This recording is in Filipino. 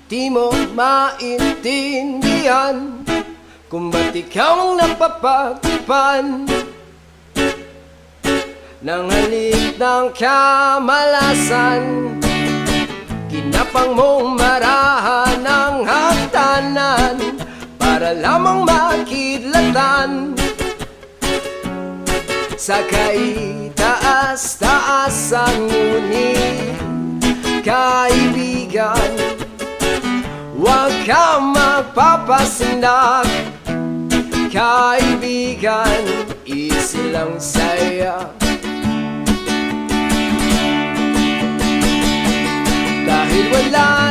Di mo maintindihan kung ba't ikaw ang napapagpan ng halik ng kamalasan. Kinapang mong marahan ng hagdanan para lamang makidlatan sa kaitaas-taasan. Ngunit kaibigan, huwag kang magpapasindak. Kaibigan, easy lang saya. Dahil wala